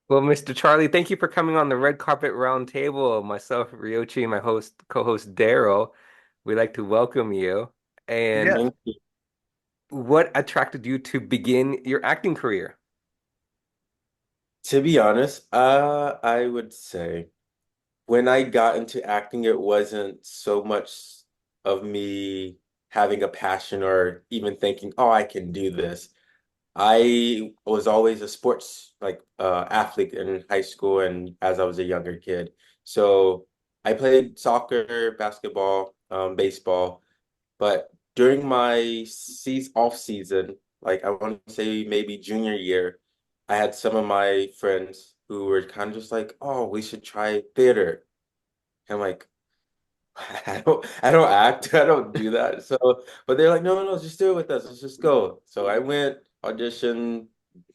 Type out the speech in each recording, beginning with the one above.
Well, Mr. Charlie, thank you for coming on the Red Carpet Roundtable. Myself, Ryochi, and my co-host Daryl, we'd like to welcome you. And Yes. Thank you. what attracted you to begin your acting career? To be honest, I would say when I got into acting, it wasn't so much of me having a passion or even thinking, oh, I can do this. I was always a sports athlete in high school and as I was a younger kid. So I played soccer, basketball, baseball. But during my off season, like I want to say maybe junior year, I had some of my friends who were kind of just like, "Oh, we should try theater." I'm like, I don't act, I don't do that. So, but they're like, "No, no, no, just do it with us. Let's just go." So I went, auditioned,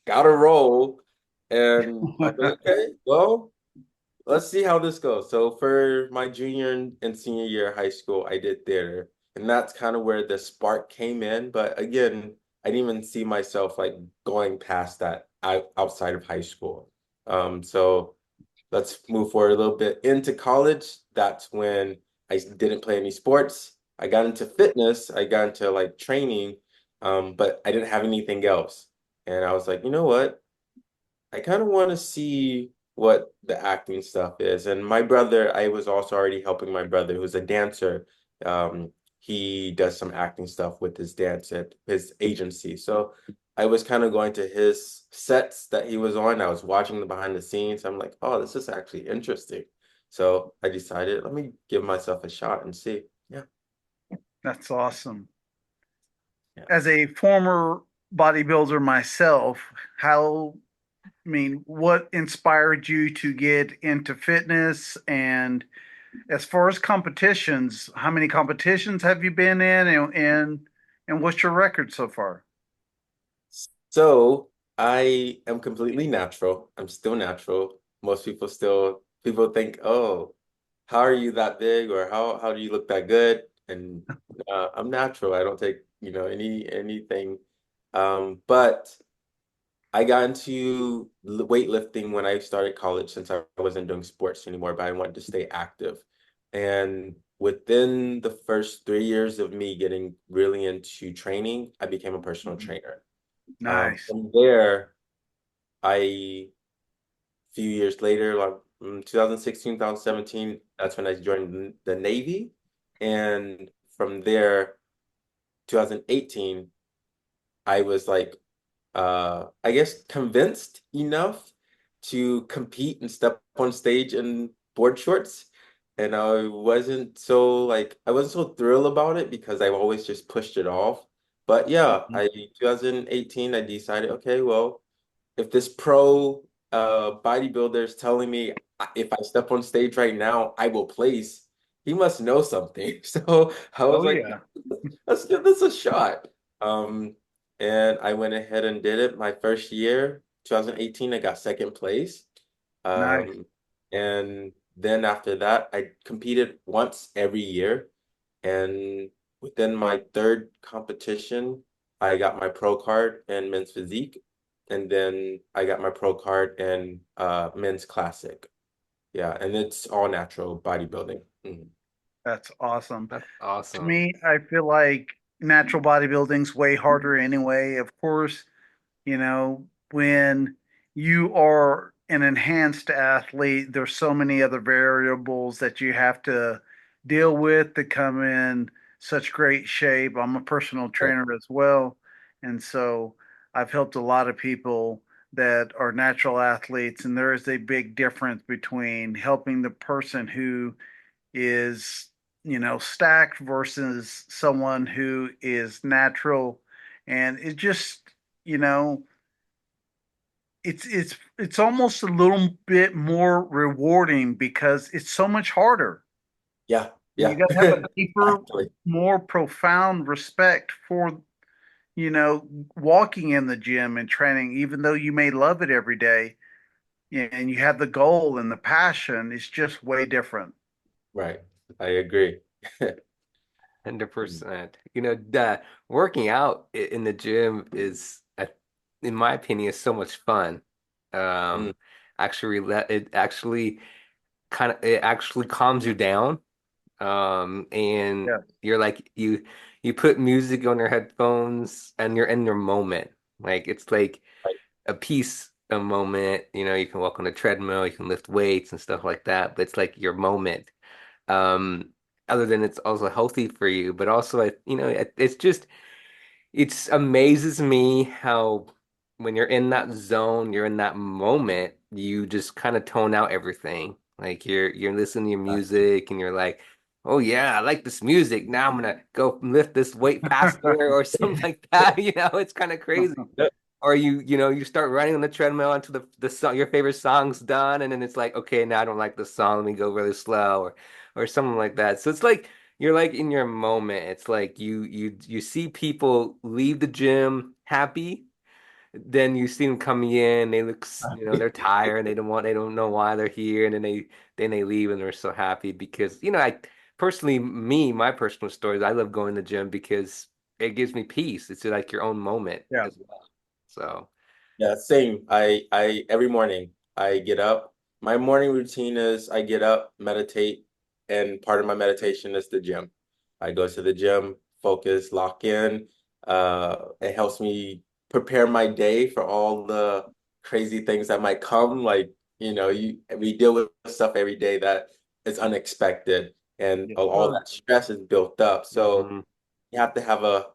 got a role, and I was like, "Okay, well." Let's see how this goes. So for my junior and senior year of high school, I did theater, and that's kind of where the spark came in. But again, I didn't even see myself like going past that outside of high school. So let's move forward a little bit into college. That's when I didn't play any sports. I got into fitness. I got into like training, but I didn't have anything else. And I was like, you know what? I kind of want to see what the acting stuff is. And my brother, I was also already helping my brother, who's a dancer. He does some acting stuff with his dance at his agency. So I was kind of going to his sets that he was on. I was watching the behind the scenes. I'm like, oh, this is actually interesting. So I decided, let me give myself a shot and see. Yeah, That's awesome. yeah. As a former bodybuilder myself, what inspired you to get into fitness? And as far as competitions, how many competitions have you been in and what's your record so far? So I am completely natural. I'm still natural. Most people think, oh, how are you that big or how do you look that good? And I'm natural. I don't take, anything. But I got into weightlifting when I started college since I wasn't doing sports anymore, but I wanted to stay active. And within the first 3 years of me getting really into training, I became a personal trainer. Nice. From there, a few years later, like 2016, 2017, that's when I joined the Navy. And from there, 2018, I was like, I guess convinced enough to compete and step on stage in board shorts. And I wasn't so thrilled about it because I've always just pushed it off. But yeah, Mhm. I 2018, I decided, okay, well, if this pro bodybuilder is telling me if I step on stage right now, I will place, he must know something. So I was Oh like, yeah. let's give this a shot. Um, and I went ahead and did it. My first year, 2018, I got second place. Nice. Um, and then after that, I competed once every year. And within my third competition, I got my pro card in men's physique. And then I got my pro card in men's classic. Yeah, and it's all natural bodybuilding. Mhm. That's awesome. That's To awesome. me, I feel like natural bodybuilding's way harder anyway. Of course, when you are an enhanced athlete, there's so many other variables that you have to deal with to come in such great shape. I'm a personal Right. trainer as well, and so I've helped a lot of people that are natural athletes, and there is a big difference between helping the person who is, stacked versus someone who is natural. And it just, you know, it's almost a little bit more rewarding because it's so much harder. Yeah, You yeah, got to have a deeper, exactly. more profound respect for, you know, walking in the gym and training, even though you may love it every day and you have the goal and the passion, it's just way different. Right. I agree. 100%. Working out in the gym is, in my opinion, is so much fun. Mm, Um, it actually calms you down. And Yeah. you're like you put music on your headphones and you're in your moment. Like it's like a peace a moment. You can walk on a treadmill, you can lift weights and stuff like that, but it's like your moment. Um, Other than it's also healthy for you, but also it's just it amazes me how when you're in that zone, you're in that moment, you just kind of tone out everything. Like you're listening to your music and you're like, oh yeah, I like this music. Now I'm gonna go lift this weight faster or something like that. It's kind of crazy. Or you start running on the treadmill until the song your favorite song's done, and then it's like, okay, now I don't like the song. Let me go really slow, or something like that. So it's like you're like in your moment. It's like you see people leave the gym happy, then you see them coming in. They look, they're tired. They don't know why they're here, and then they leave and they're so happy because I personally, my personal stories. I love going to the gym because it gives me peace. It's like your own moment Yeah. as well. So. Yeah, same. I every morning I get up. My morning routine is I get up, meditate, and part of my meditation is the gym. I go to the gym, focus, lock in. It helps me prepare my day for all the crazy things that might come. Like, we deal with stuff every day that is unexpected, and Yes, all sir. that stress is built up. So Hmm. you have to have a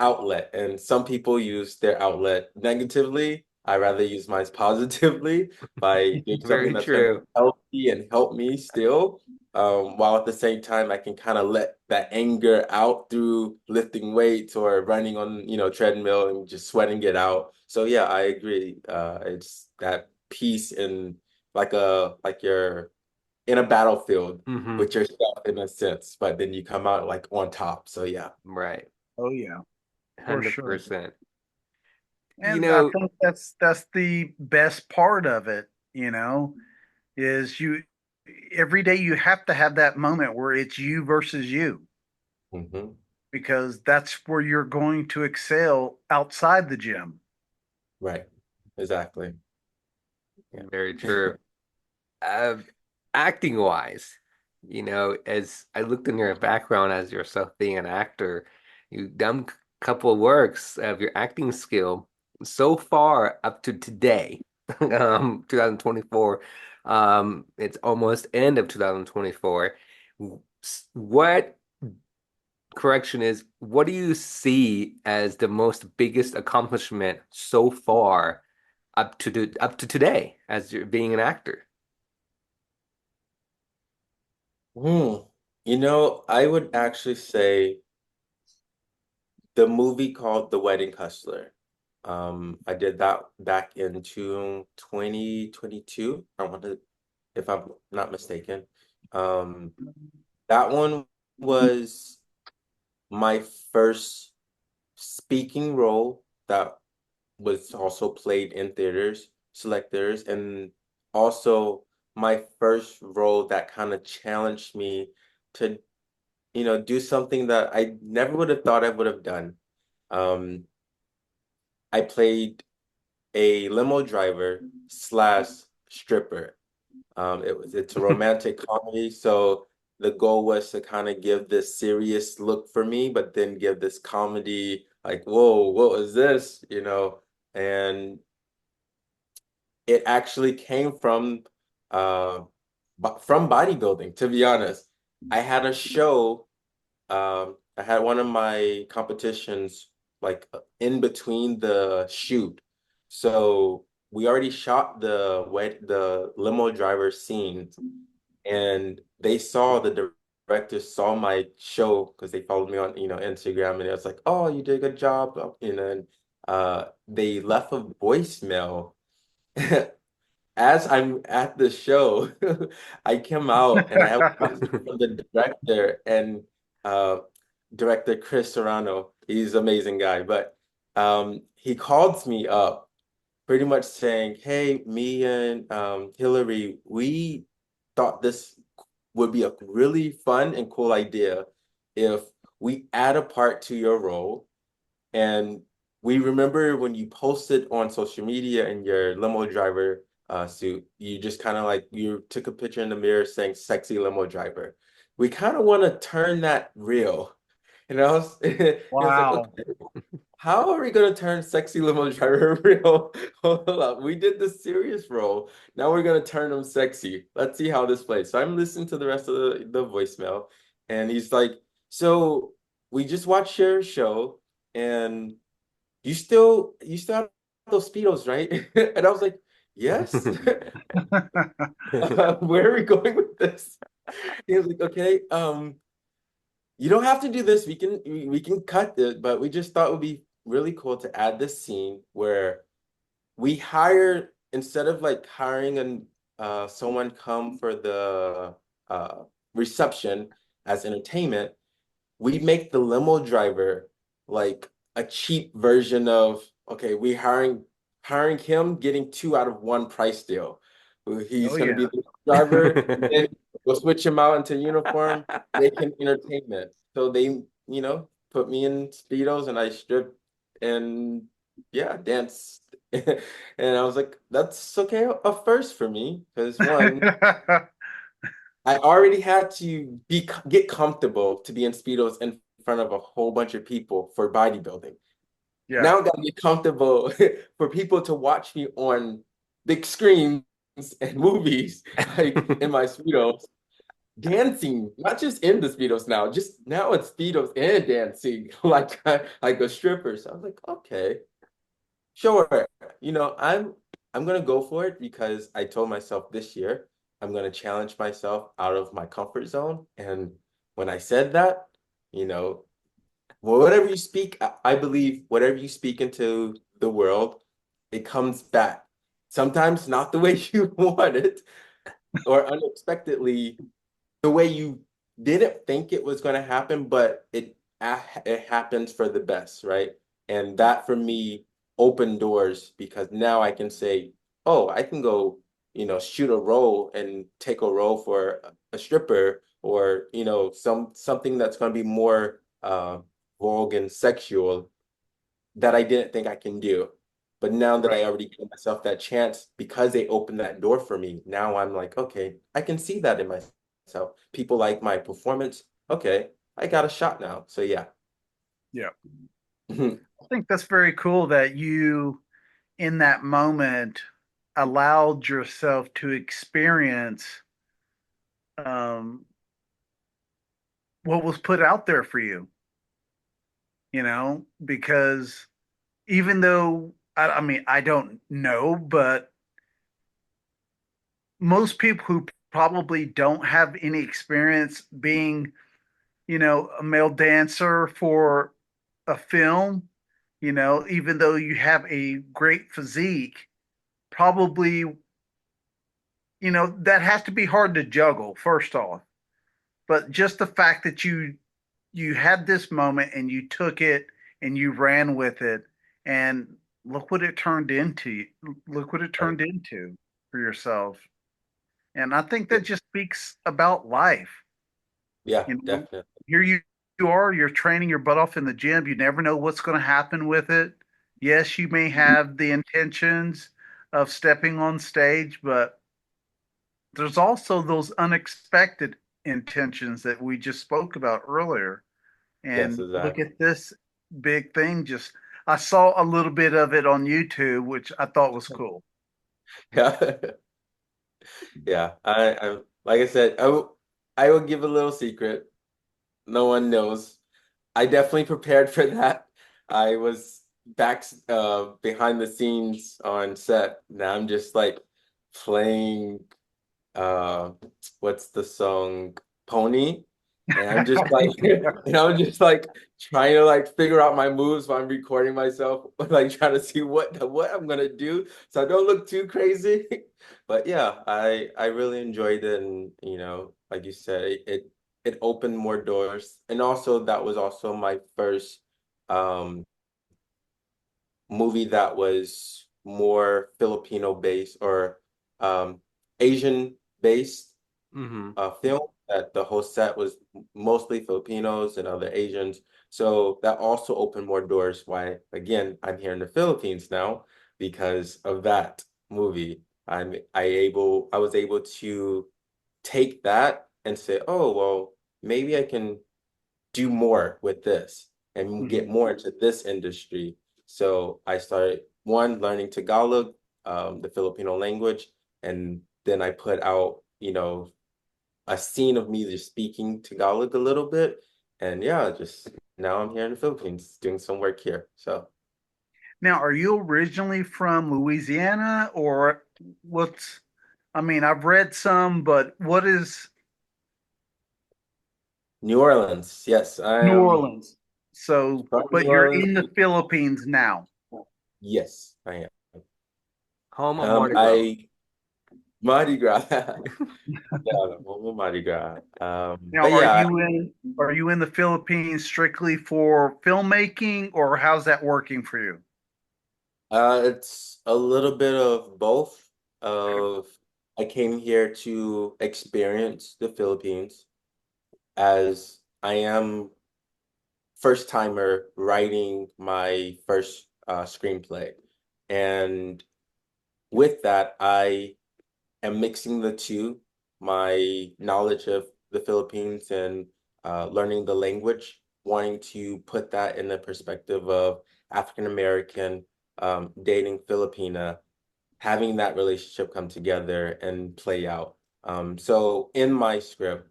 outlet, and some people use their outlet negatively. I rather use mine positively by doing something Very that's going to true. be healthy and help me still, while at the same time I can kind of let that anger out through lifting weights or running on, treadmill and just sweating it out. So yeah, I agree. It's that peace in like you're in a battlefield Hmm. with yourself in a sense, but then you come out like on top. So yeah. Right. Oh yeah, for sure. 100%. You And I know, think that's the best part of it, is you every day you have to have that moment where it's you versus you, Hmm. because that's where you're going to excel outside the gym. Right. Exactly. Yeah. very true. Uh, Acting wise, as I looked in your background as yourself being an actor, you've done a couple of works of your acting skill so far up to today, 2024. It's almost end of 2024. What correction is, what do you see as the most biggest accomplishment so far up to today as you're being an actor? Hmm. I would actually say the movie called The Wedding Hustler. I did that back into 2022. I want to, if I'm not mistaken. Um, that one was my first speaking role that was also played in theaters, select theaters, and also my first role that kind of challenged me to, do something that I never would have thought I would have done. Um, I played a limo driver slash stripper. It's a romantic comedy, so the goal was to kind of give this serious look for me, but then give this comedy like, whoa, what was this? And it actually came uh from bodybuilding, to be honest. I had a show, I had one of my competitions like in between the shoot. So we already shot the limo driver scenes, and they saw the directors saw my show because they followed me on, Instagram, and it was like, oh, you did a good job. And they left a voicemail as I'm at the show. I came out and I have a message from the director, and uh, director Chris Serrano. He's an amazing guy, but he calls me up pretty much saying, "Hey, me and Hillary, we thought this would be a really fun and cool idea if we add a part to your role, and we remember when you posted on social media in your limo driver suit, you just kind of like you took a picture in the mirror saying "sexy limo driver." We kind of want to turn that real. And I was, it was like, Wow. okay, how are we gonna turn sexy limo driver real? Hold up, we did the serious role. Now we're gonna turn him sexy. Let's see how this plays. So I'm listening to the rest of the voicemail, and he's like, "So we just watched your show, and you still have those Speedos, right?" And I was like, "Yes." Where are we going with this? He was like, "Okay, you don't have to do this. We can cut it, but we just thought it would be really cool to add this scene where we hire instead of like hiring an someone come for the uh reception as entertainment, we make the limo driver like a cheap version of okay, we hiring him getting two out of one price deal. Oh He's gonna be yeah. the driver, and then we'll switch him out into uniform, make him entertainment. So put me in Speedos and I stripped and yeah, danced. And I was like, that's okay, a first for me. Because one, I already had to get comfortable to be in Speedos in front of a whole bunch of people for bodybuilding. Yeah. Now I gotta get comfortable for people to watch me on big screens and movies, like in my Speedos, dancing, not just in the Speedos now, just now it's Speedos and dancing like a stripper. So I was like, okay, sure. I'm gonna go for it because I told myself this year I'm gonna challenge myself out of my comfort zone. And when I said that, you know, well, whatever you speak, I believe whatever you speak into the world, it comes back. Sometimes not the way you want it, or unexpectedly the way you didn't think it was going to happen, but it happens for the best, right? And that for me opened doors because now I can say, oh, I can go, shoot a role and take a role for a stripper or, something that's going to be more vogue and sexual that I didn't think I can do. But now that I Right. already gave myself that chance because they opened that door for me, now I'm like, okay, I can see that in myself. People like my performance. Okay, I got a shot now. So yeah. Yeah. I think that's very cool that you, in that moment, allowed yourself to experience um, what was put out there for you, because even though, I mean, I don't know, but most people who probably don't have any experience being, a male dancer for a film, even though you have a great physique, probably, that has to be hard to juggle, first off. But just the fact that you had this moment and you took it and you ran with it and look what it turned into. Look what it Right. turned into for yourself. And I think Yeah, that just speaks about life. yeah, You know, definitely. here you are, you're training your butt off in the gym. You never know what's going to happen with it. Yes, you may have the intentions of stepping on stage, but there's also those unexpected intentions that we just spoke about earlier. Yes, And look exactly. at this big thing. Just I saw a little bit of it on YouTube, which I thought was cool. Yeah. Yeah. I like I said, I will give a little secret. No one knows. I definitely prepared for that. I was behind the scenes on set. Now I'm just like playing uh what's the song Pony, and I'm just like I'm just like trying to like figure out my moves while I'm recording myself, like trying to see what I'm gonna do so I don't look too crazy. But yeah, I really enjoyed it, and like you said, it opened more doors, and also that was also my first um movie that was more Filipino based or Asian based Hmm. film that the whole set was mostly Filipinos and other Asians. So that also opened more doors. Why, again, I'm here in the Philippines now because of that movie. I was able to take that and say, oh, well, maybe I can do more with this and get Mhm. more into this industry. So I started one learning Tagalog, the Filipino language, and then I put out, a scene of me just speaking Tagalog a little bit. And yeah, just now I'm here in the Philippines doing some work here. So Now, are you originally from Louisiana or what's, I mean, I've read some, but what is New Orleans, yes, I New am Orleans? So, from New but you're Orleans. in the Philippines now. Yes, I am. Home of Mardi Gras. I Mardi Gras. Yeah, the Mardi Gras. Now, But yeah, are you in the Philippines strictly for filmmaking or how's that working for you? it's a little bit of both. Okay. Of I came here to experience the Philippines as I am first timer writing my first screenplay. And with that, I am mixing the two, my knowledge of the Philippines and learning the language, wanting to put that in the perspective of African American dating Filipina, having that relationship come together and play out. So in my script,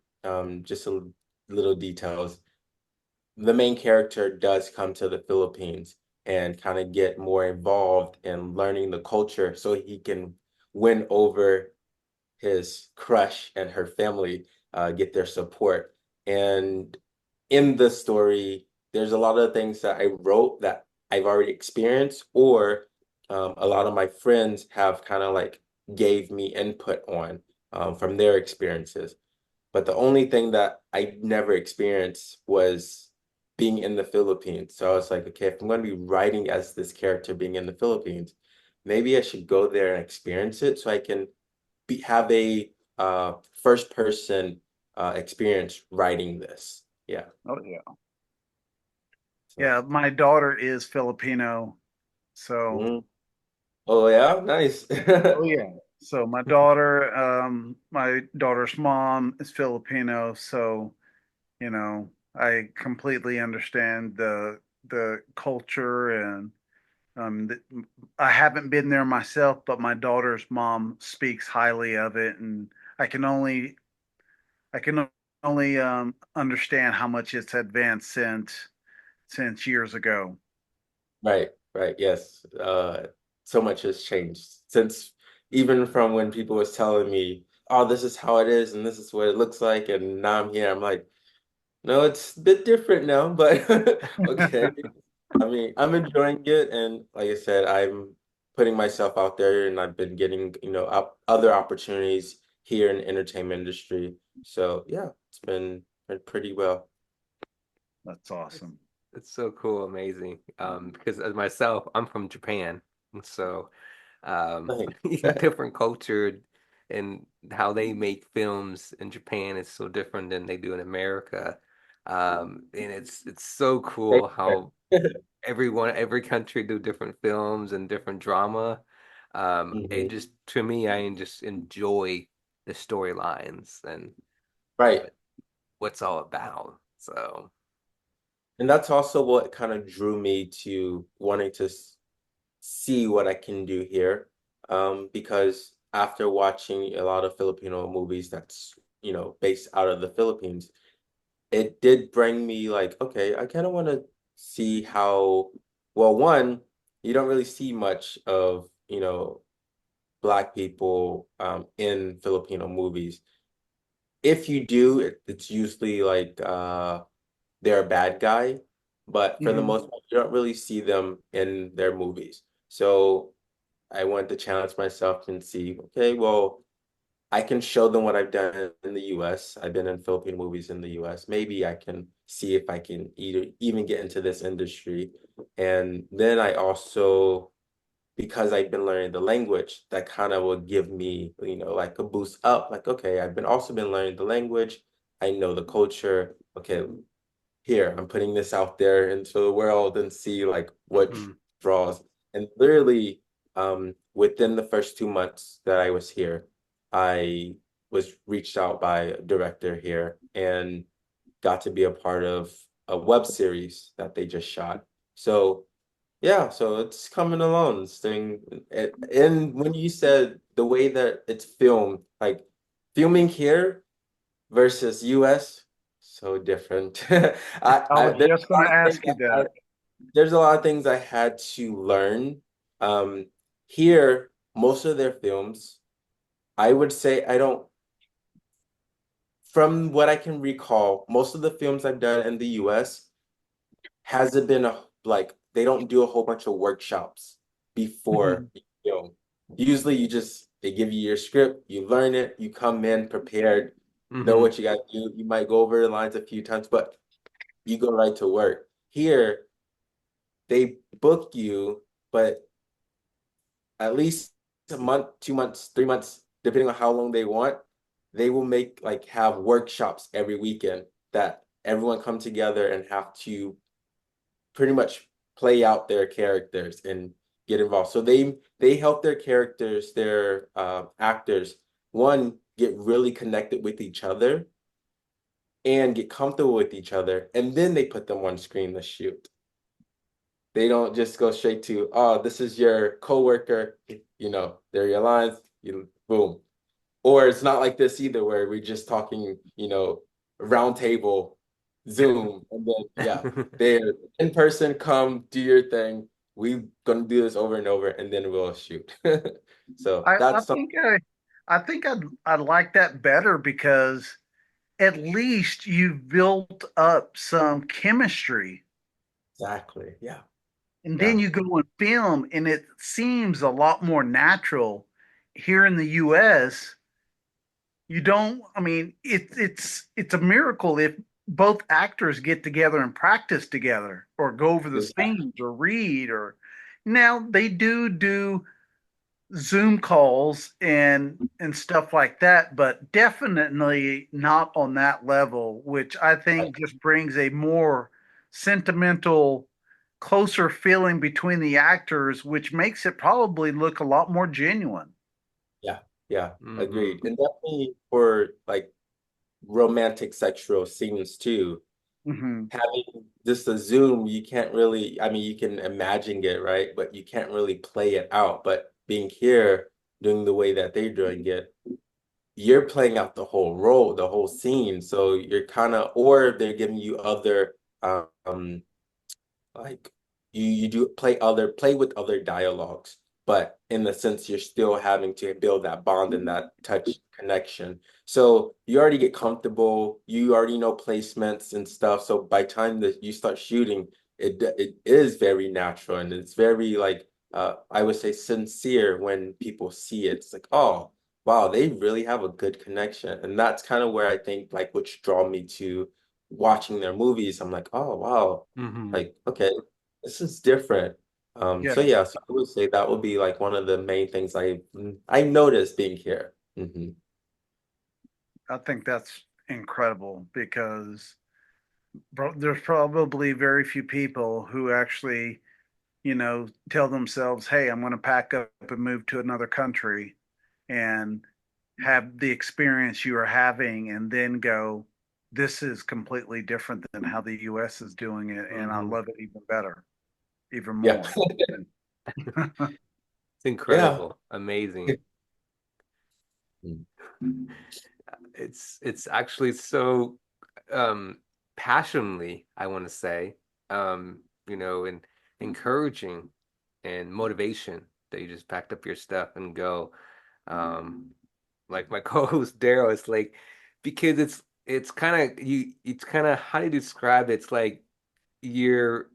just a little details, the main character does come to the Philippines and kind of get more involved in learning the culture so he can win over his crush and her family, get their support. And in the story, there's a lot of things that I wrote that I've already experienced, or a lot of my friends have kind of like gave me input on from their experiences. But the only thing that I never experienced was being in the Philippines. So I was like, okay, if I'm going to be writing as this character being in the Philippines, maybe I should go there and experience it so I can have a first person experience writing this. Yeah. Oh yeah. So, Yeah, my daughter is Filipino. So, mhm. Oh yeah, nice. oh yeah. So my daughter's mom is Filipino, so I completely understand the culture and the, I haven't been there myself, but my daughter's mom speaks highly of it, and I can only I can only understand how much it's advanced since years ago. Right, right, yes. So much has changed since even from when people was telling me, oh, this is how it is and this is what it looks like, and now I'm here. I'm like, no, it's a bit different now, but okay. I mean, I'm enjoying it, and like I said, I'm putting myself out there, and I've been getting, other opportunities here in the entertainment industry. So yeah, been pretty well. That's It's, awesome. it's so cool, amazing. Because as myself, I'm from Japan, and so Thanks. different culture and how they make films in Japan is so different than they do in America. And it's so cool how every country do different films and different drama. It Mhm. just to me, I just enjoy the storylines and Right. what what's all about. So, And that's also what kind of drew me to wanting to see what I can do here. Because after watching a lot of Filipino movies that's, based out of the Philippines, it did bring me like, okay, I kind of want to see how, well, one, you don't really see much of, Black people in Filipino movies. If you do, it's usually like they're a bad guy, but for the Hmm. most part, you don't really see them in their movies. So I wanted to challenge myself and see, okay, well, I can show them what I've done in the US. I've been in Philippine movies in the US. Maybe I can see if I can even get into this industry. And then I also, because I've been learning the language, that kind of will give me, like a boost up. Like, okay, I've been also been learning the language. I know the culture. Okay, here, I'm putting this out there into the world and see like what mhm. draws. And literally, Within the first 2 months that I was here, I was reached out by a director here and got to be a part of a web series that they just shot. So yeah, so it's coming along. This thing, and when you said the way that it's filmed, like filming here versus US, so different. I was There's just a going lot to of things ask you that. there's a lot of things I had to learn. Um, Here, most of their films, I would say I don't, from what I can recall, most of the films I've done in the US hasn't been like they don't do a whole bunch of workshops before Mhm. you film. Usually you just they give you your script, you learn it, you come in prepared, know Hmm. what you got to do. You might go over the lines a few times, but you go right to work. Here, they book you, but at least a month, 2 months, 3 months, depending on how long they want, they will make like have workshops every weekend that everyone come together and have to pretty much play out their characters and get involved. So they help their characters, their actors, one get really connected with each other and get comfortable with each other, and then they put them on screen to shoot. They don't just go straight to, oh, this is your coworker, they're your lines, you boom. Or it's not like this either, where we're just talking, round table, Zoom, and then yeah, they're in person, come do your thing. We gonna do this over and over, and then we'll shoot. So I that's something think I'd like that better because at least you've built up some chemistry, exactly. Yeah, and then yeah, you go and film, and it seems a lot more natural. Here in the US, you don't, I mean, it's a miracle if both actors get together and practice together or go over the exactly. scenes or read or now they do Zoom calls and stuff like that, but definitely not on that level, which I Right. think just brings a more sentimental, closer feeling between the actors, which makes it probably look a lot more genuine. Yeah, yeah, Hmm. agreed. And definitely for like romantic sexual scenes too. Hmm. Having just a Zoom, you can't really, I mean, you can imagine it, right? But you can't really play it out. But being here, doing the way that they're doing it, you're playing out the whole role, the whole scene. So you're kind of, or they're giving you other like you do play with other dialogues, but in the sense you're still having to build that bond and that touch connection. So you already get comfortable, you already know placements and stuff. So by time that you start shooting, it is very natural and it's very like I would say sincere when people see it. It's like, oh wow, they really have a good connection. And that's kind of where I think like which draw me to watching their movies. I'm like, oh wow, Hmm. like, okay, this is different. So Yeah, yeah, so I would say that would be like one of the main things I noticed being here. I think that's incredible because there's probably very few people who actually, tell themselves, hey, I'm going to pack up and move to another country and have the experience you are having and then go, this is completely different than how the US is doing it. And I Hmm. love it even better, even Yeah. more. It's Yeah. incredible, amazing. It's actually so um passionately, I want to say, and encouraging and motivation that you just packed up your stuff and go. Um, like my co-host Daryl, it's like because it's kind of it's kind of how do you describe it? It's like you're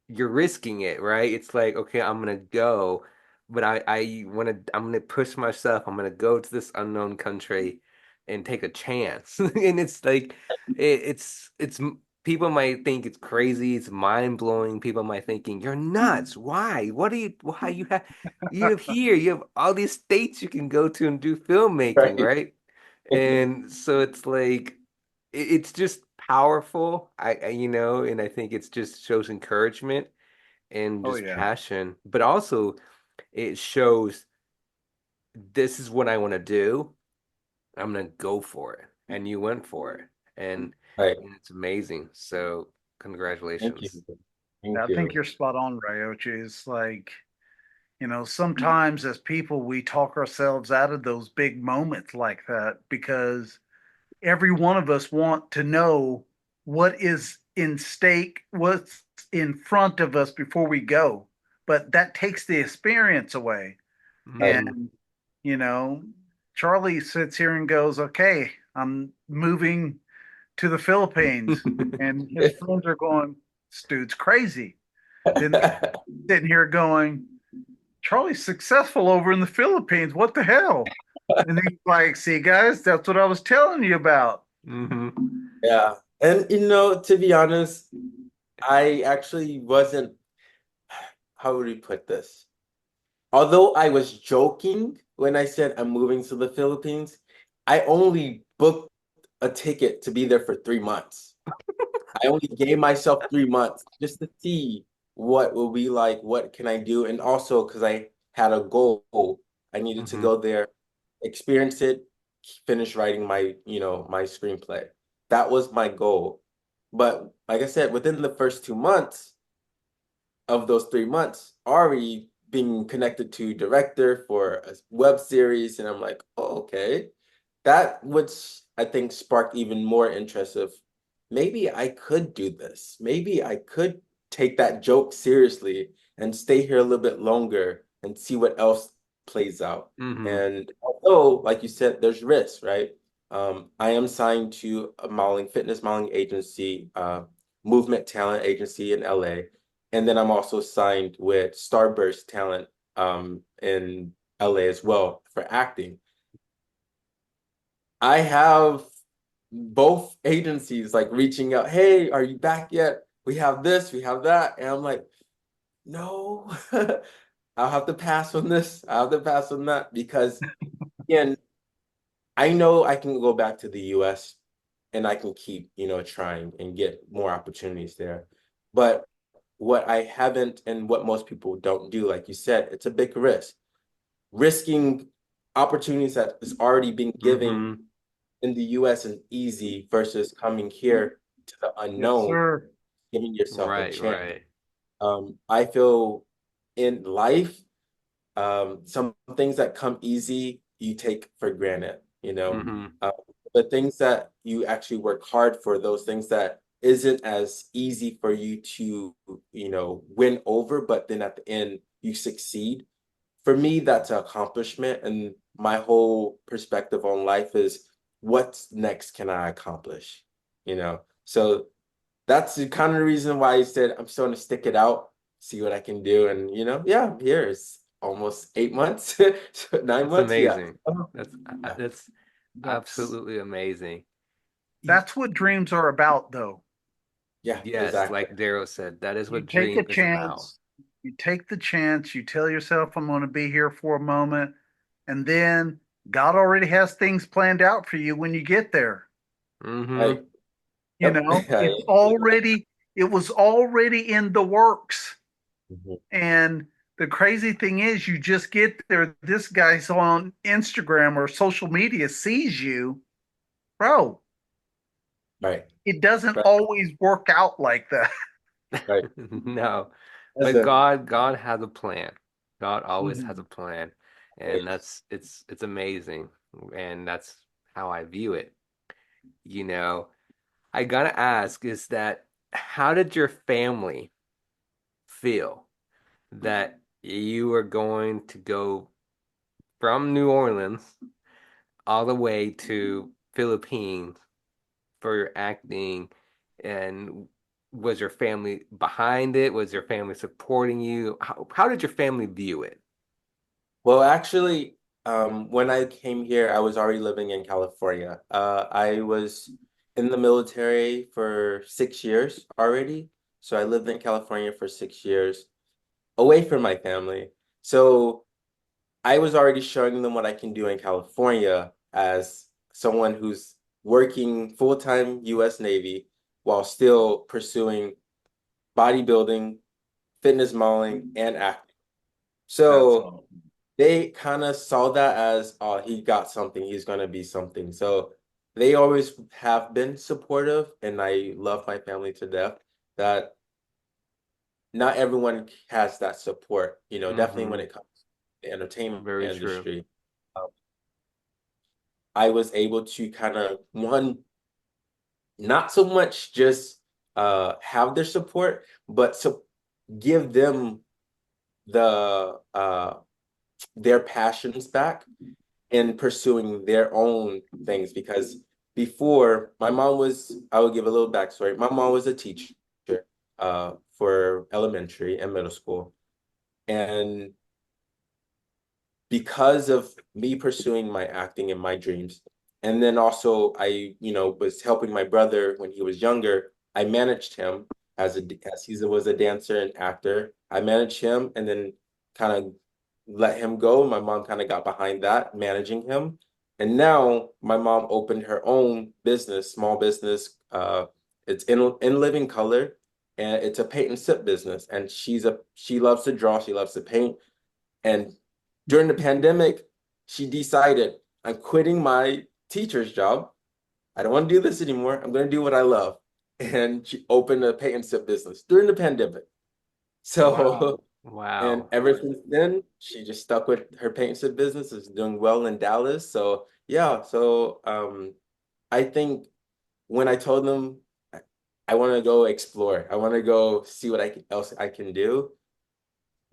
you're risking it, right? It's like, okay, I'm gonna go, but I'm gonna push myself. I'm gonna go to this unknown country and take a chance. And it's like it's people might think it's crazy, it's mind blowing. People might thinking, you're nuts. Why? Why you have here, you have all these states you can go to and do filmmaking, Right. right? And so it's like it's just powerful. And I think it's just shows encouragement and Oh, just yeah. passion, but also it shows this is what I want to do. I'm gonna go for it. And you went for it. Right. And it's amazing. So Thank you. congratulations. I Thank think you. you're spot on, Ryochi. It's like, sometimes as people, we talk ourselves out of those big moments like that because every one of us want to know what is in stake, what's in front of us before we go. But that takes the experience away. Right. Hmm. And, you know, Charlie sits here and goes, okay, I'm moving to the Philippines. And his friends are going, this dude's crazy. Then sitting here going, Charlie's successful over in the Philippines. What the hell? And he's like, see, guys, that's what I was telling you about. Hmm. Yeah. And to be honest, I actually wasn't, how would we put this? Although I was joking when I said I'm moving to the Philippines, I only booked a ticket to be there for 3 months. I only gave myself 3 months just to see what will be like, what can I do, and also because I had a goal, I needed to Hmm. go there, experience it, finish writing my screenplay. That was my goal. But like I said, within the first 2 months of those 3 months, already being connected to director for a web series, and I'm like, oh, okay. That which I think sparked even more interest of maybe I could do this. Maybe I could take that joke seriously and stay here a little bit longer and see what else plays out. Hmm. And although, like you said, there's risks, right? I am signed to a fitness modeling agency, movement talent agency in LA. And then I'm also signed with Starburst Talent in LA as well for acting. I have both agencies like reaching out, hey, are you back yet? We have this, we have that. And I'm like, no, I'll have to pass on this. I'll have to pass on that because, again, I know I can go back to the US and I can keep, trying and get more opportunities there. But what I haven't and what most people don't do, like you said, it's a big risk. Risking opportunities that is already being given Hmm. in the US is easy versus coming here to the Yes, unknown, sir. giving yourself a Right, chance. right. I feel in life, some things that come easy, you take for granted, Hmm. Uh, the things that you actually work hard for, those things that isn't as easy for you to, win over, but then at the end you succeed. For me, that's an accomplishment. And my whole perspective on life is what's next can I accomplish? So that's the kind of reason why I said I'm still going to stick it out, see what I can do. And, yeah, here it's almost 8 months, so nine That's months. Yeah. amazing. That's Yeah. that's That's absolutely amazing. that's what dreams are about, though. Yeah, Yes, exactly. like Daryl said, that is You what take a dream is about. chance, you take the chance, you tell yourself, I'm going to be here for a moment, and then God already has things planned out for you when you get there. Right. Hmm. Yep. I It's agree with that. already, it was already in the works. Mhm. And the crazy thing is, you just get there. This guy's on Instagram or social media sees you, bro. Right. It doesn't Right. always work out like that. Right. No, but Listen. God has a plan. God always has a Mhm. plan, and Right. it's amazing, and that's how I view it. You know, I gotta ask, is that how did your family feel that you were going to go from New Orleans all the way to Philippines for your acting, and was your family behind it? Was your family supporting you? How did your family view it? Well, actually, when I came here, I was already living in California. I was in the military for 6 years already. So I lived in California for 6 years, away from my family. So I was already showing them what I can do in California as someone who's working full-time US Navy while still pursuing bodybuilding, fitness modeling, and acting. That's So all. they kind of saw that as, oh, he got something, he's gonna be something. So they always have been supportive, and I love my family to death. That not everyone has that support, definitely when Mm-hmm. it comes to the entertainment Very true. industry. Um, I was able to kind of one, not so much just have their support, but give them their passions back in pursuing their own things. Because before, I will give a little backstory. My mom was a teacher for elementary and middle school. And because of me pursuing my acting and my dreams, and then also was helping my brother when he was younger. I managed him as he was a dancer and actor. I managed him, and then kind of let him go. My mom kind of got behind that, managing him. And now my mom opened her own business, small business. It's in living color, and it's a paint and sip business. And she loves to draw, she loves to paint. And during the pandemic, she decided, I'm quitting my teacher's job. I don't want to do this anymore. I'm going to do what I love. And she opened a paint and sip business during the pandemic. Wow. So, and Wow. ever since then, she just stuck with her paint and sip business. Is doing well in Dallas. So, yeah. So, I think when I told them I want to go explore, I want to go see what else I can do.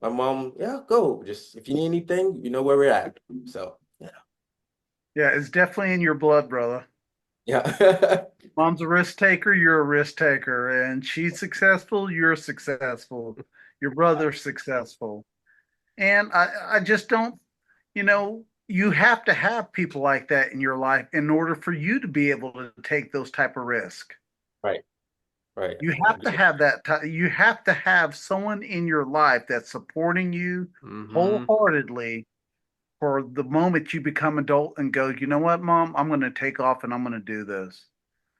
My mom, yeah, go. Just if you need anything, you know where we're at. So, yeah. Yeah, it's definitely in your blood, brother. Yeah. Mom's a risk taker, you're a risk taker, and she's successful, you're successful, your brother's successful. And I just don't, you have to have people like that in your life in order for you to be able to take those type of risk. Right, right. You have to have you have to have someone in your life that's supporting you Mm-hmm. wholeheartedly for the moment you become adult and go, you know what, mom, I'm going to take off and I'm going to do this.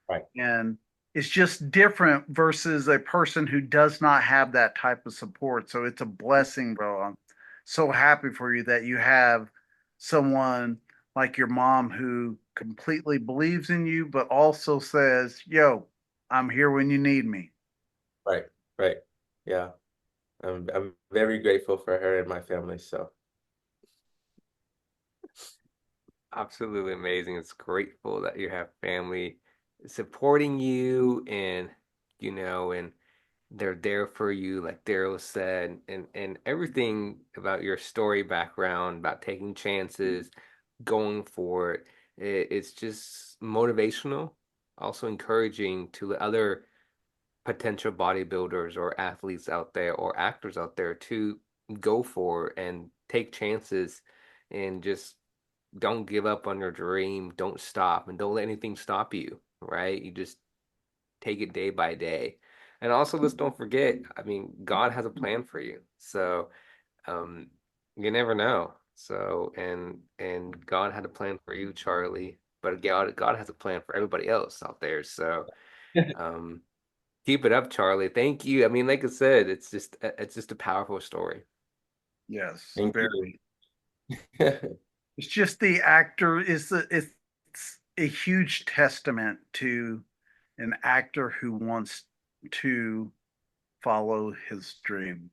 Right, And it's just different versus a person who does not have that type of support. So it's a blessing, bro. I'm so happy for you that you have someone like your mom who completely believes in you, but also says, yo, I'm here when you need me. right, right. Yeah. I'm very grateful for her and my family. So, Absolutely amazing. It's grateful that you have family supporting you and they're there for you, like Daryl said, and everything about your story background, about taking chances, going for it. It's just motivational, also encouraging to other potential bodybuilders or athletes out there or actors out there to go for it and take chances and just don't give up on your dream. Don't stop and don't let anything stop you, right? You just take it day by day. And also, let's don't forget, I mean, God has a plan for you. So, um, you never know. So, and God had a plan for you, Charlie, but God has a plan for everybody else out there. So, um, keep it up, Charlie. Thank you. I mean, like I said, it's just a powerful story. Yes, thank you. very. It's just the actor is it's a huge testament to an actor who wants to follow his dream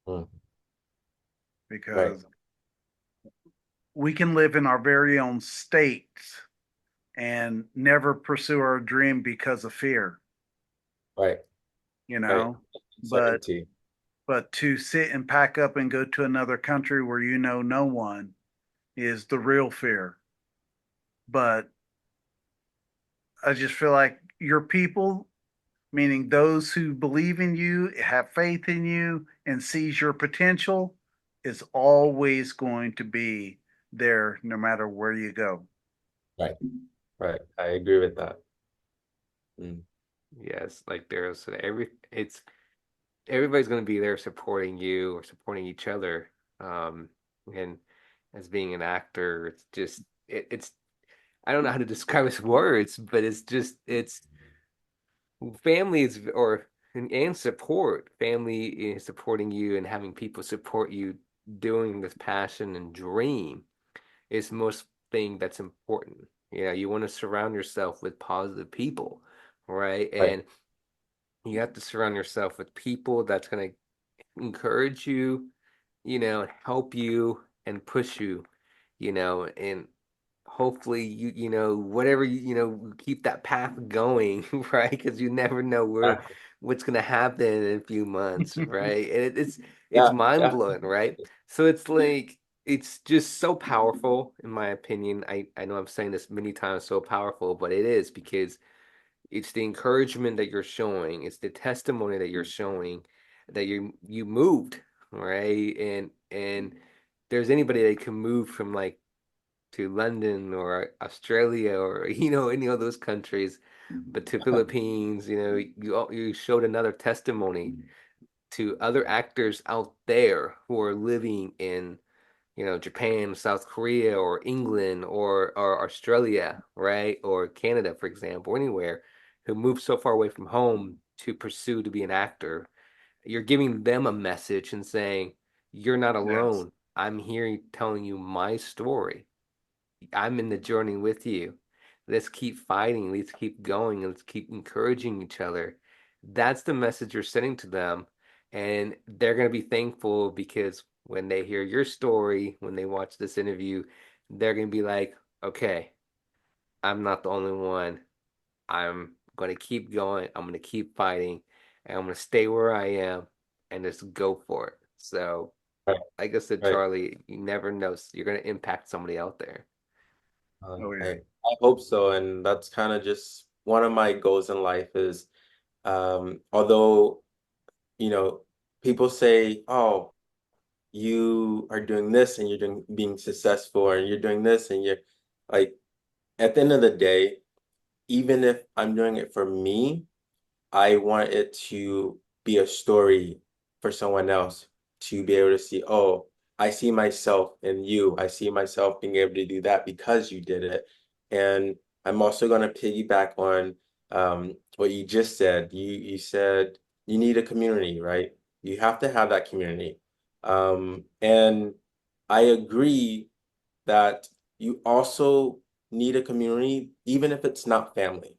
Mm, right, because we can live in our very own state and never pursue our dream because of fear, right, you right. know. But Certainty. to sit and pack up and go to another country where you know no one is the real fear. But I just feel like your people, meaning those who believe in you, have faith in you, and sees your potential, is always going to be there no matter where you go. Right, right. I agree with that. Mm, Yes, like Daryl said, everybody's going to be there supporting you or supporting each other. Um, and as being an actor, it's just it's I don't know how to describe his words, but it's family is or and support. Family is supporting you and having people support you doing this passion and dream is most thing that's important. You want to surround yourself with positive people, right? Right. And you have to surround yourself with people that's going to encourage you, help you and push you, and hopefully whatever keep that path going, right? Because you never know what's gonna happen in a few months, right? And it's Yeah, mind yeah. blowing, right? So it's like it's just so powerful, in my opinion. I know I'm saying this many times, so powerful, but it is because it's the encouragement that you're showing, it's the testimony that you're showing that you moved, right? And there's anybody that can move from like to London or Australia or any of those countries, but to Philippines, you showed another testimony to other actors out there who are living in Japan, South Korea, or England, or Australia, right? Or Canada, for example, anywhere, who moved so far away from home to pursue to be an actor. You're giving them a message and saying, you're not Yes. alone. I'm here telling you my story. I'm in the journey with you. Let's keep fighting. Let's keep going. And let's keep encouraging each other. That's the message you're sending to them. And they're going to be thankful because when they hear your story, when they watch this interview, they're going to be like, okay, I'm not the only one. I'm going to keep going. I'm going to keep fighting. And I'm going to stay where I am and just go for it. So, Right, like I said, right. Charlie, you never know. You're going to impact somebody out there. Oh yeah. I hope so, and that's kind of just one of my goals in life is, although, you know, people say, "Oh, you are doing this and you're doing being successful, and you're doing this and you're like," at the end of the day, even if I'm doing it for me, I want it to be a story for someone else to be able to see, oh, I see myself in you. I see myself being able to do that because you did it. And I'm also going to piggyback on what you just said. You said you need a community, right? You have to have that community. And I agree that you also need a community, even if it's not family.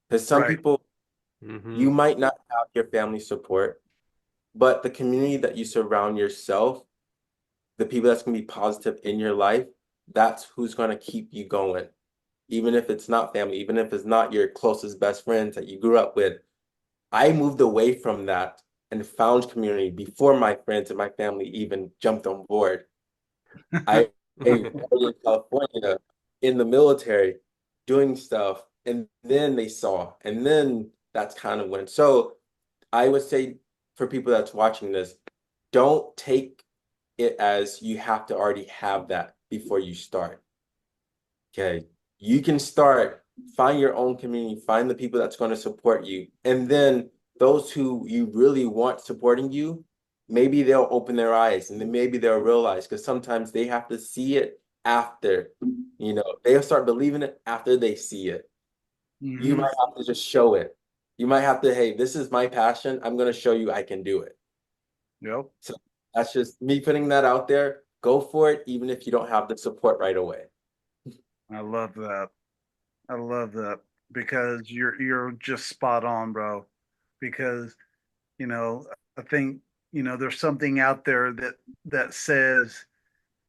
Because some Right. people Hmm. you might not have your family support, but the community that you surround yourself, the people that's going to be positive in your life, that's who's going to keep you going. Even if it's not family, even if it's not your closest best friends that you grew up with. I moved away from that and found community before my friends and my family even jumped on board. I was in California in the military doing stuff, and then they saw, and then that's kind of when. So I would say for people that's watching this, don't take it as you have to already have that before you start. Okay. You can start, find your own community, find the people that's going to support you. And then those who you really want supporting you, maybe they'll open their eyes and then maybe they'll realize because sometimes they have to see it after, they'll start believing it after they see it. You Hmm. might have to just show it. You might have to, hey, this is my passion. I'm going to show you I can do it. Yep. So that's just me putting that out there. Go for it, even if you don't have the support right away. I love that. I love that because you're just spot on, bro. Because, you know, I think, there's something out there that says,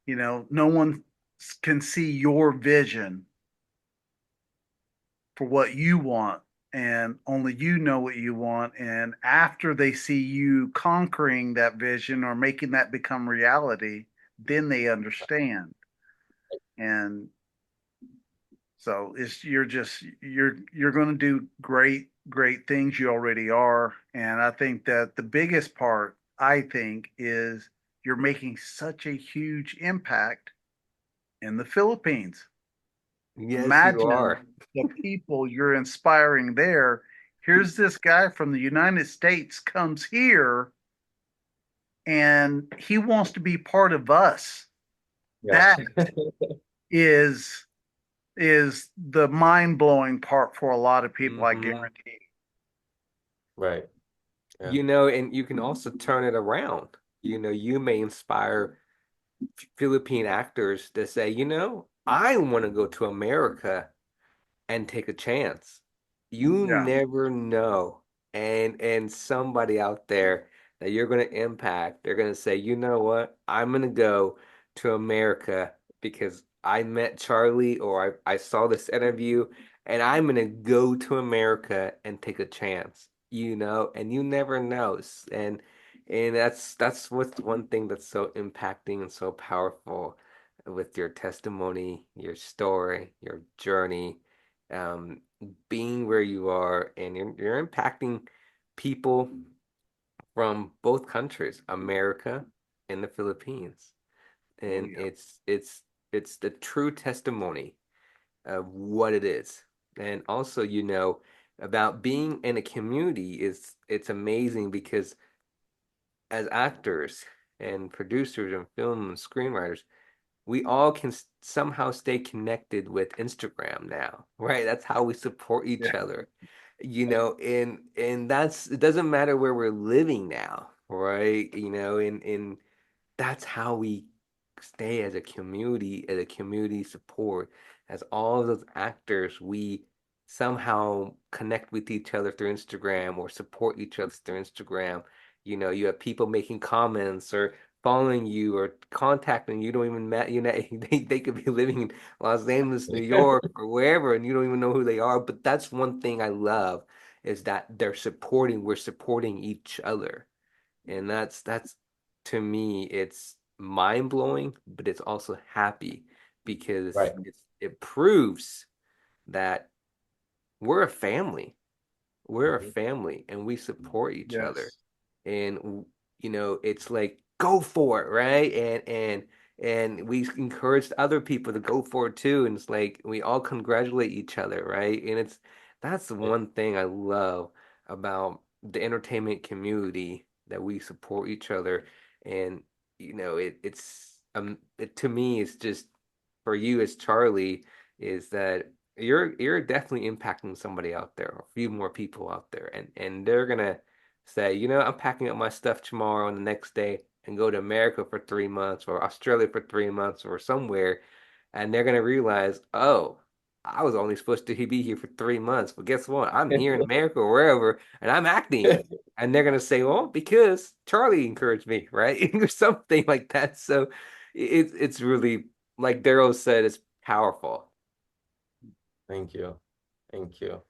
no one can see your vision for what you want, and only you know what you want. And after they see you conquering that vision or making that become reality, then they understand. And so you're going to do great things. You already are. And I think that the biggest part, I think, is you're making such a huge impact in the Philippines. Yes, you Imagine are. the people you're inspiring there. Here's this guy from the United States comes here and he wants to be part of us. Yeah. That is is the mind-blowing part for a lot of people, I Hmm. guarantee. Right. Yeah. And you can also turn it around. You may inspire Philippine actors to say, I want to go to America and take a chance. You Yeah. never know. And somebody out there that you're going to impact, they're going to say, you know what? I'm going to go to America because I met Charlie or I saw this interview and I'm going to go to America and take a chance, and you never know. And that's what's one thing that's so impacting and so powerful with your testimony, your story, your journey, um, being where you are, and you're impacting people from both countries, America and the Philippines. Oh And yeah. it's the true testimony of what it is. And also, about being in a community is it's amazing because as actors and producers and film and screenwriters, we all can somehow stay connected with Instagram now, right? That's how we support Yeah. each other, and that's it doesn't matter where we're living now, right? And that's how we stay as a community support, as all of those actors, we somehow connect with each other through Instagram or support each other through Instagram. You have people making comments or following you or contacting you don't even met they could be living in Los Angeles, New York, or wherever, and you don't even know who they are. But that's one thing I love is that we're supporting each other. And that's to me, it's mind blowing, but it's also happy because Right. it proves that we're a family. We're a Mhm. family and we support each other. Yes. And it's like go for it, right? And we encourage other people to go for it too. And it's like we all congratulate each other, right? And that's the one thing I love about the entertainment community that we support each other. And to me it's just for you as Charlie is that you're definitely impacting somebody out there, or a few more people out there, and they're gonna say, I'm packing up my stuff tomorrow and the next day and go to America for 3 months or Australia for 3 months or somewhere, and they're gonna realize, oh, I was only supposed to be here for 3 months, but guess what? I'm here in America or wherever, and I'm acting. And they're gonna say, well, because Charlie encouraged me, right? Or something like that. So it's really like Daryl said, it's powerful. Thank you. Thank you.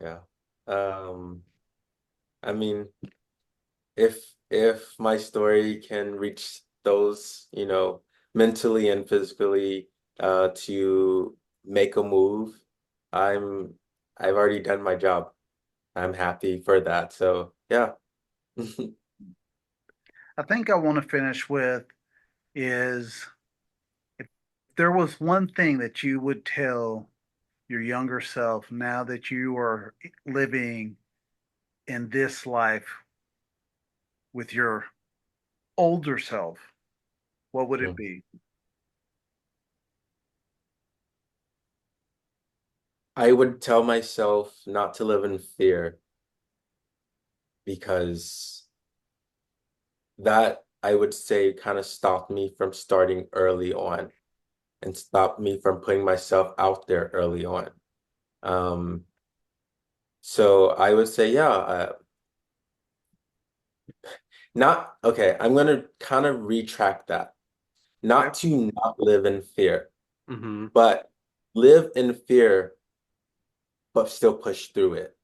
Yeah. Um, I mean, if my story can reach those, mentally and physically to make a move, I'm I've already done my job. I'm happy for that. So yeah. I think I want to finish with is if there was one thing that you would tell your younger self now that you are living in this life with your older self, what would it be? I would tell myself not to live in fear because that I would say kind of stopped me from starting early on and stopped me from putting myself out there early on. Um, so I would say, yeah, not okay. I'm gonna kind of retract that. Okay. Not to not live in fear, Hmm. but live in fear, but still push through it.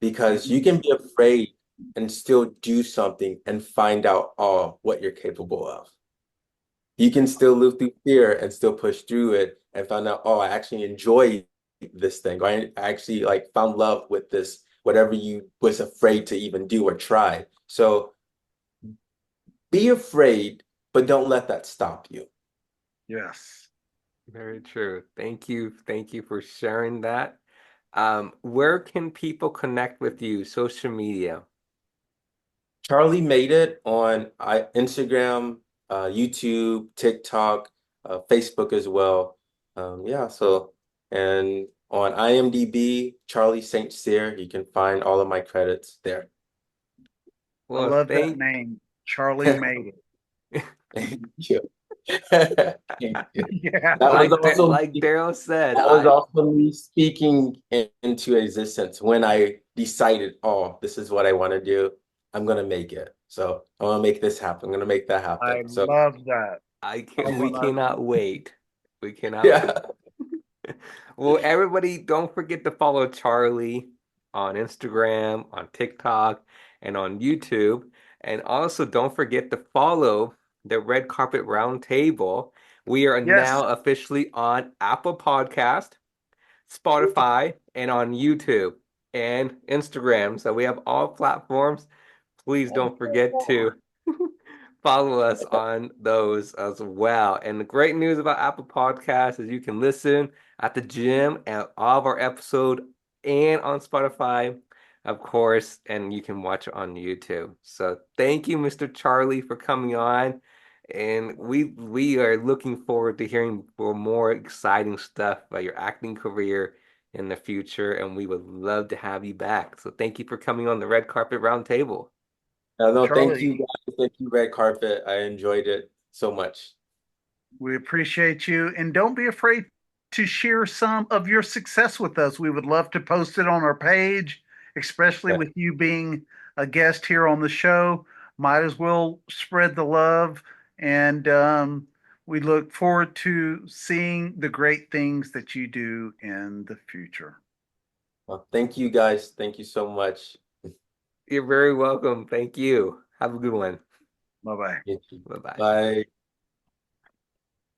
Because you Mhm. can be afraid and still do something and find out what you're capable of. You can still live through fear and still push through it and find out, I actually enjoy this thing. Or I actually like found love with this, whatever you was afraid to even do or try. So be afraid, but don't let that stop you. Yes. Very true. Thank you. Thank you for sharing that. Where can people connect with you? Social media. Charlie made it on Instagram, YouTube, TikTok, Facebook as well. Yeah, so and on IMDb, Charlie St. Cyr, you can find all of my credits there. I Well, love that name. Charlie made Thank you. Thank you. it. Yeah. That was also Like Daryl said, that was also me speaking into existence when I decided, oh, this is what I want to do. I'm gonna make it. So I want to make this happen. I'm gonna make that I happen. So love that. I I can we want to, cannot wait. We cannot wait. yeah. Well, everybody, don't forget to follow Charlie on Instagram, on TikTok, and on YouTube. And also, don't forget to follow the Red Carpet Roundtable. We are yes. now officially on Apple Podcast, Spotify, and on YouTube and Instagram. So we have all platforms. Please don't forget to follow us on those as well. And the great news about Apple Podcasts is you can listen at the gym and all of our episode and on Spotify, of course, and you can watch it on YouTube. So thank you, Mr. Charlie, for coming on. And we are looking forward to hearing for more exciting stuff about your acting career in the future, and we would love to have you back. So thank you for coming on the Red Carpet Roundtable. No, thank you Charlie, guys. Thank you, Red Carpet. I enjoyed it so much. we appreciate you. And don't be afraid to share some of your success with us. We would love to post it on our page, especially Yeah. with you being a guest here on the show. Might as well spread the love. And we look forward to seeing the great things that you do in the future. Well, thank you guys. Thank you so much. You're very welcome. Thank you. Have a good one. Bye bye. Thank you. Bye bye. Bye.